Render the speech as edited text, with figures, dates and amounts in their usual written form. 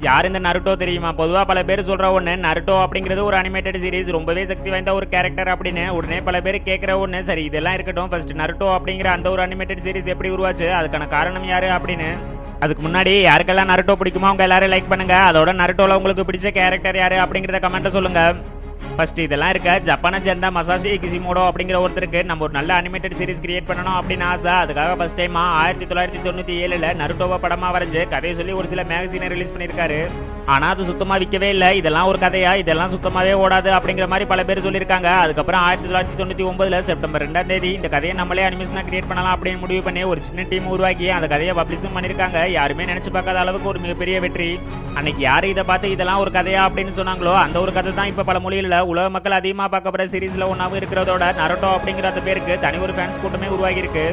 யார் இந்த நருட்டோ தெரியுமா? பொதுவா பல பேர் சொல்ற ஒண்ணு, நருட்டோ அப்படிங்கிறது ஒரு அனிமேட்டட் சீரிஸ், ரொம்பவே சக்தி வாய்ந்த ஒரு கேரக்டர் அப்படின்னு. உடனே பல பேர் கேட்கிற ஒண்ணு, சரி இதெல்லாம் இருக்கட்டும், ஃபர்ஸ்ட் நருட்டோ அப்படிங்கிற அந்த ஒரு அனிமேட்டட் சீரிஸ் எப்படி உருவாச்சு, அதுக்கான காரணம் யாரு அப்படின்னு. அதுக்கு முன்னாடி யாருக்கெல்லாம் நருட்டோ பிடிக்குமோ அவங்க எல்லாரும் லைக் பண்ணுங்க. அதோட நருட்டோல உங்களுக்கு பிடிச்ச கேரக்டர் யாரு அப்படிங்கறத கமெண்ட்ல சொல்லுங்க. ஃபர்ஸ்ட் இதெல்லாம் இருக்க ஜப்பானை சேர்ந்த மசாஷி கிஷிமோடோ அப்படிங்கிற ஒருத்தருக்கு நம்ம ஒரு நல்ல அனிமேட்டட் சீரிஸ் கிரியேட் பண்ணணும் அப்படின்னு ஆசை. அதுக்காக ஃபர்ஸ்ட் டைமா 1997ல நருட்டோவை படமா வரைஞ்சு கதையை சொல்லி ஒரு சில மேகசீனை ரிலீஸ் பண்ணியிருக்காரு. ஆனா அது சுத்தமா விற்கவே இல்லை. இதெல்லாம் ஒரு கதையா, இதெல்லாம் சுத்தமாவே ஓடாது அப்படிங்கிற மாதிரி பல பேர் சொல்லியிருக்காங்க. அதுக்கப்புறம் 1999ல செப்டம்பர் 2ஆம் தேதி இந்த கதையை நம்மளே அனிமேஷனா கிரியேட் பண்ணலாம் அப்படின்னு முடிவு பண்ணி ஒரு சின்ன டீம் உருவாக்கி அந்த கதையை பப்ளிஷும் பண்ணியிருக்காங்க. யாருமே நினைச்சு பார்க்காத அளவுக்கு ஒரு மிகப்பெரிய வெற்றி. அன்னைக்கு யாரு இதை பார்த்து இதெல்லாம் ஒரு கதையா அப்படின்னு சொன்னாங்களோ அந்த ஒரு கதை தான் இப்ப பல மொழிகளில் உலக மக்கள் அதிகமாக பார்க்கப்படுற சீரீஸ்ல ஒன்றாவும் இருக்கிறதோட நருட்டோ அப்படிங்கிற அந்த பேருக்கு தனி ஒரு ஃபேன்ஸ் கூட்டமே உருவாகி இருக்கு.